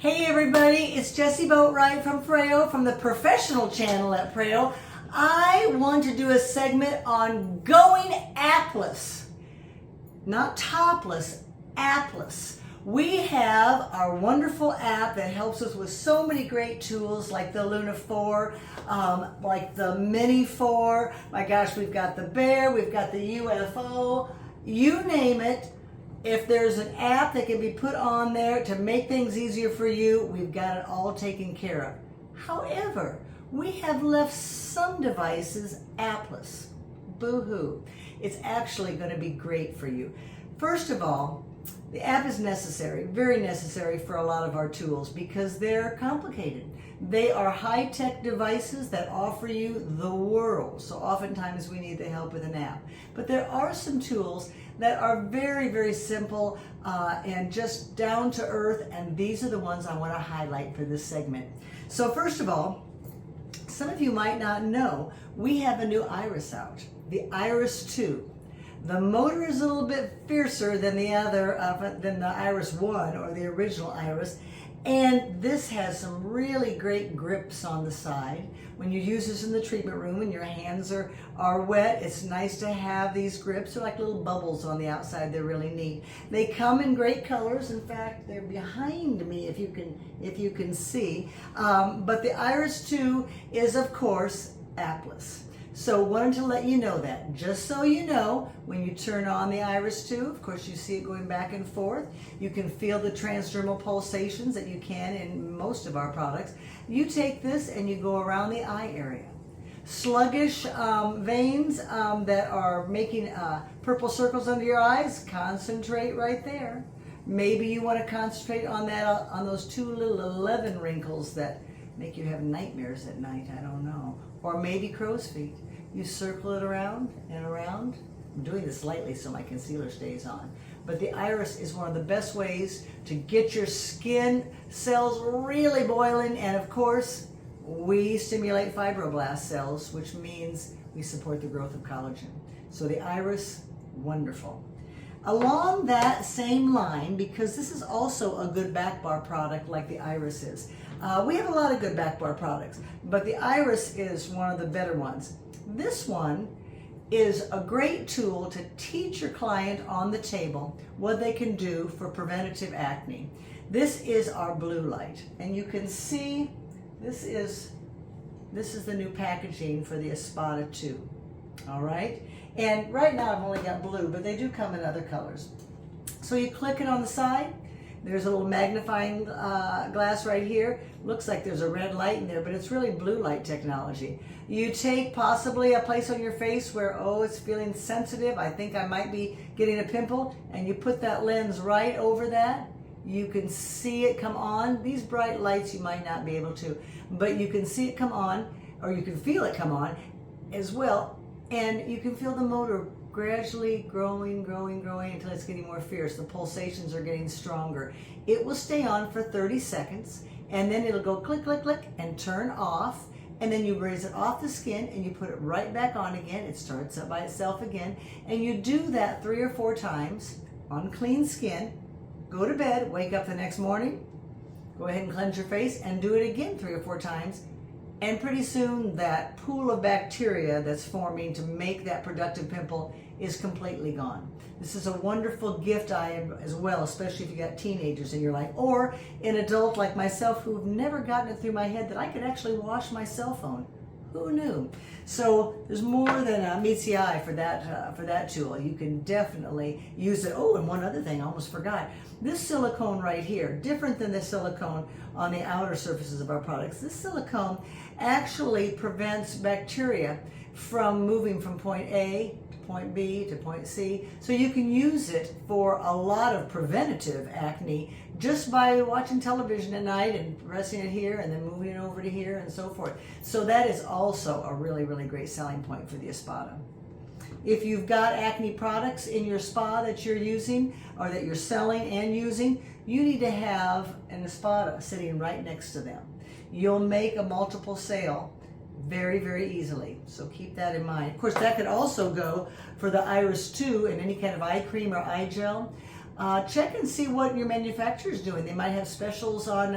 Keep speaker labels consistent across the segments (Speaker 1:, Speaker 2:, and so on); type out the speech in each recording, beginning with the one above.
Speaker 1: Hey everybody, it's Jesse Boatright from FOREO, from the Professional Channel at FOREO. I want to do a segment on going appless. Not topless, appless. We have our wonderful app that helps us with so many great tools like the Luna 4, like the Mini 4. My gosh, we've got the Bear, we've got the UFO, you name it. If there's an app that can be put on there to make things easier for you, we've got it all taken care of. However, we have left some devices appless. Boo-hoo. It's actually going to be great for you. First of all, the app is necessary, very necessary for a lot of our tools because they're complicated. They are high-tech devices that offer you the world. So oftentimes we need the help with an app. But there are some tools that are very, very simple and just down to earth, and these are the ones I want to highlight for this segment. So first of all, some of you might not know, we have a new Iris out, the Iris 2. The motor is a little bit fiercer than the other, than the Iris 1 or the original Iris. And this has some really great grips on the side. When you use this in the treatment room and your hands are wet, it's nice to have these grips. They're like little bubbles on the outside. They're really neat. They come in great colors. In fact, they're behind me if you can see. But the Iris 2 is, of course, appless. So wanted to let you know that, just so you know, when you turn on the Iris 2, of course you see it going back and forth. You can feel the transdermal pulsations that you can in most of our products. You take this and you go around the eye area. Sluggish veins that are making purple circles under your eyes, concentrate right there. Maybe you want to concentrate on that, on those two little 11 wrinkles that make you have nightmares at night, I don't know. Or maybe crow's feet. You circle it around and around. I'm doing this lightly so my concealer stays on. But the Iris is one of the best ways to get your skin cells really boiling. And of course, we stimulate fibroblast cells, which means we support the growth of collagen. So the Iris, wonderful. Along that same line, because this is also a good back bar product like the Iris is. We have a lot of good back bar products, but the Iris is one of the better ones. This one is a great tool to teach your client on the table what they can do for preventative acne. This is our blue light, and you can see this is the new packaging for the Espada 2. All right, and right now I've only got blue, but they do come in other colors. So you click it on the side. There's a little magnifying glass right here. Looks like there's a red light in there, but it's really blue light technology. You take possibly a place on your face where, oh, it's feeling sensitive. I think I might be getting a pimple. And you put that lens right over that. You can see it come on. These bright lights you might not be able to, but you can see it come on, or you can feel it come on as well. And you can feel the motor gradually growing until it's getting more fierce. The pulsations are getting stronger. It will stay on for 30 seconds and then it'll go click, click, click and turn off. And then you raise it off the skin and you put it right back on again. It starts up by itself again. And you do that 3 or 4 times on clean skin. Go to bed, wake up the next morning, go ahead and cleanse your face and do it again 3 or 4 times. And pretty soon that pool of bacteria that's forming to make that productive pimple is completely gone. This is a wonderful gift item as well, especially if you got teenagers in your life or an adult like myself who've never gotten it through my head that I could actually wash my cell phone. Who knew? So there's more than meets the eye for that tool. You can definitely use it. Oh, and one other thing, I almost forgot. This silicone right here, different than the silicone on the outer surfaces of our products. This silicone actually prevents bacteria from moving from point A to point B to point C. So you can use it for a lot of preventative acne just by watching television at night and pressing it here and then moving it over to here and so forth. So that is also a really, really great selling point for the Espada. If you've got acne products in your spa that you're using or that you're selling and using, you need to have an Espada sitting right next to them. You'll make a multiple sale very, very easily. So keep that in mind. Of course, that could also go for the Iris 2 in any kind of eye cream or eye gel. check and see what your manufacturer is doing. They might have specials on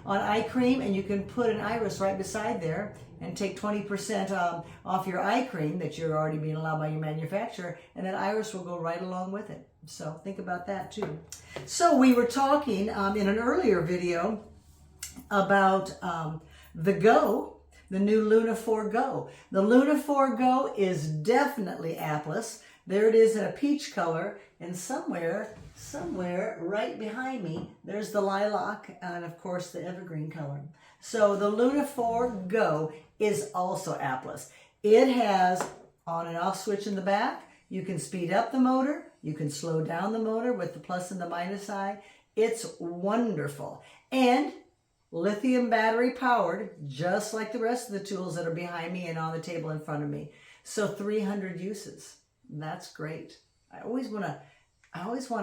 Speaker 1: eye cream, and you can put an iris right beside there and take 20% off your eye cream that you're already being allowed by your manufacturer, and that iris will go right along with it. So think about that too. So we were talking in an earlier video about the Go, the new Luna 4 Go. The Luna 4 Go is definitely appless. There it is in a peach color, and somewhere right behind me, there's the lilac and of course the evergreen color. So the Luna 4 Go is also appless. It has on and off switch in the back. You can speed up the motor. You can slow down the motor with the plus and the minus side. It's wonderful. And lithium battery powered, just like the rest of the tools that are behind me and on the table in front of me. So 300 uses. That's great. I always want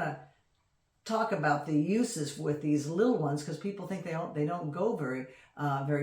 Speaker 1: to talk about the uses with these little ones because people think they don't go very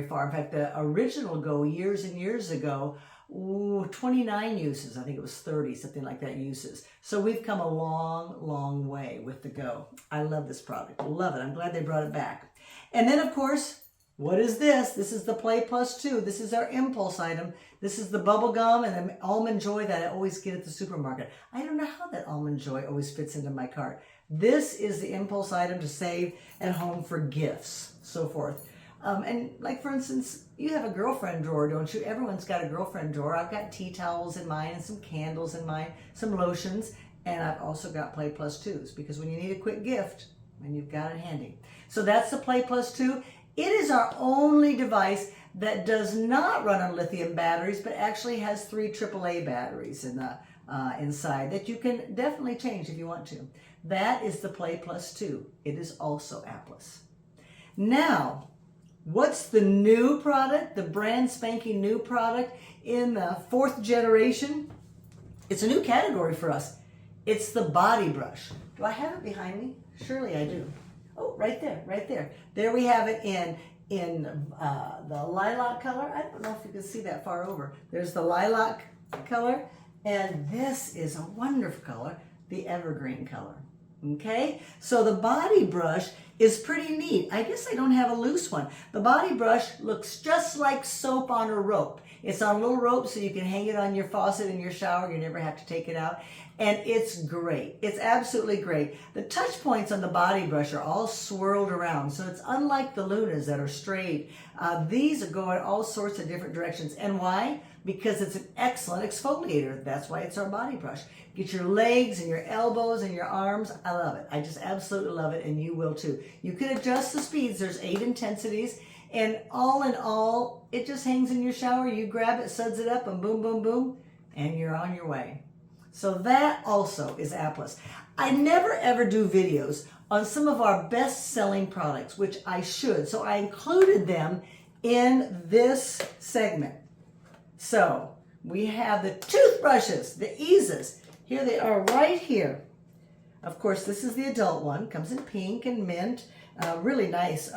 Speaker 1: far. In fact, the original Go years and years ago, 29 uses. I think it was 30, something like that uses. So we've come a long way with the Go. I love this product. Love it. I'm glad they brought it back. And then, of course, what is this? This is the Play Plus 2. This is our impulse item. This is the bubble gum and the Almond Joy that I always get at the supermarket. I don't know how that Almond Joy always fits into my cart. This is the impulse item to save at home for gifts, so forth. And like, for instance, you have a girlfriend drawer, don't you? Everyone's got a girlfriend drawer. I've got tea towels in mine and some candles in mine, some lotions, and I've also got Play Plus 2s because when you need a quick gift, and you've got it handy. So that's the Play Plus 2. It is our only device that does not run on lithium batteries, but actually has 3 AAA batteries in the, inside that you can definitely change if you want to. That is the Play Plus 2. It is also appless. Now, what's the new product, the brand spanking new product in the 4th generation? It's a new category for us. It's the body brush. Do I have it behind me? Surely I do. Oh, right there, right there. There we have it in the lilac color. I don't know if you can see that far over. There's the lilac color, and this is a wonderful color, the evergreen color. Okay, so the body brush is pretty neat. I guess I don't have a loose one. The body brush looks just like soap on a rope. It's on a little rope so you can hang it on your faucet in your shower. You never have to take it out. And it's great. It's absolutely great. The touch points on the body brush are all swirled around. So it's unlike the Lunas that are straight. These are going all sorts of different directions. And why? Because it's an excellent exfoliator. That's why it's our body brush. Get your legs and your elbows and your arms. I love it. I just absolutely love it, and you will too. You can adjust the speeds. There's 8 intensities. And all in all, it just hangs in your shower. You grab it, suds it up, and boom, boom, boom, and you're on your way. So that also is appless. I never ever do videos on some of our best-selling products, which I should. So I included them in this segment. So we have the toothbrushes, the Eases. Here they are right here. Of course, this is the adult one. Comes in pink and mint. Really nice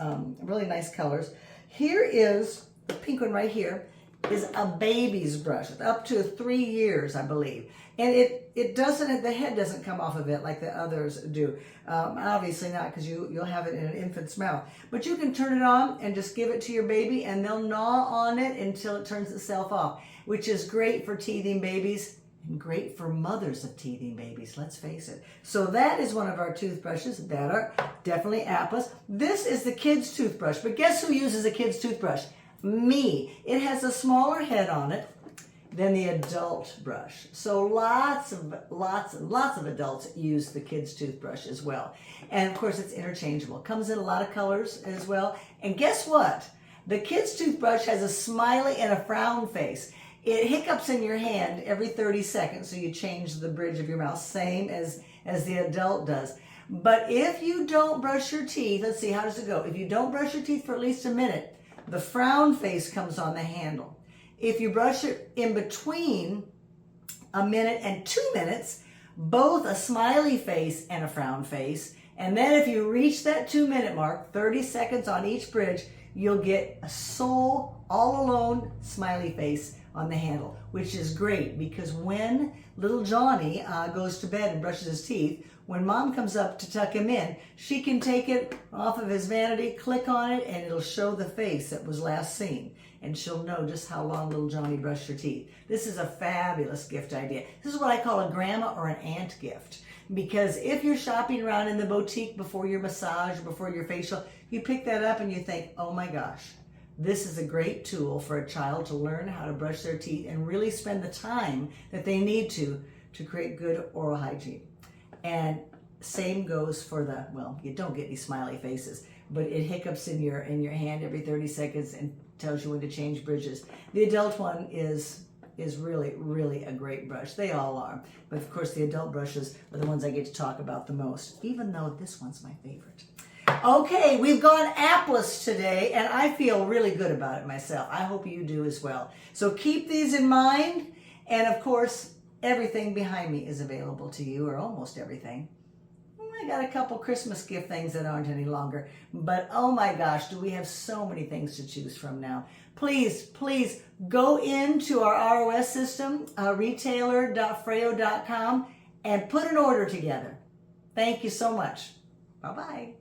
Speaker 1: colors. Here is the pink one right here. Is a baby's brush, up to 3 years, I believe. And it doesn't, the head doesn't come off of it like the others do. Obviously not, because you'll have it in an infant's mouth. But you can turn it on and just give it to your baby, and they'll gnaw on it until it turns itself off, which is great for teething babies and great for mothers of teething babies, let's face it. So that is one of our toothbrushes that are definitely appless. This is the kid's toothbrush, but guess who uses a kid's toothbrush? Me. It has a smaller head on it than the adult brush. So lots and lots of adults use the kid's toothbrush as well. And of course it's interchangeable. Comes in a lot of colors as well. And guess what? The kid's toothbrush has a smiley and a frown face. It hiccups in your hand every 30 seconds, so you change the bridge of your mouth, same as the adult does. But if you don't brush your teeth, let's see, how does it go? If you don't brush your teeth for at least a minute, the frown face comes on the handle. If you brush it in between a minute and 2 minutes, both a smiley face and a frown face. And then if you reach that 2-minute mark, 30 seconds on each bridge, you'll get a sole, all alone smiley face on the handle, which is great because when little Johnny goes to bed and brushes his teeth, when mom comes up to tuck him in, she can take it off of his vanity, click on it, and it'll show the face that was last seen. And she'll know just how long little Johnny brushed her teeth. This is a fabulous gift idea. This is what I call a grandma or an aunt gift. Because if you're shopping around in the boutique before your massage or before your facial, you pick that up and you think, oh my gosh, this is a great tool for a child to learn how to brush their teeth and really spend the time that they need to create good oral hygiene. And same goes for the, well, you don't get any smiley faces, but it hiccups in your hand every 30 seconds and tells you when to change bridges. The adult one is really, really a great brush. They all are. But of course, the adult brushes are the ones I get to talk about the most, even though this one's my favorite. Okay, we've gone appless today, and I feel really good about it myself. I hope you do as well. So keep these in mind, and of course, everything behind me is available to you, or almost everything. I got a couple Christmas gift things that aren't any longer, but oh my gosh, do we have so many things to choose from now. Please, please go into our ROS system, retailer.foreo.com, and put an order together. Thank you so much. Bye-bye.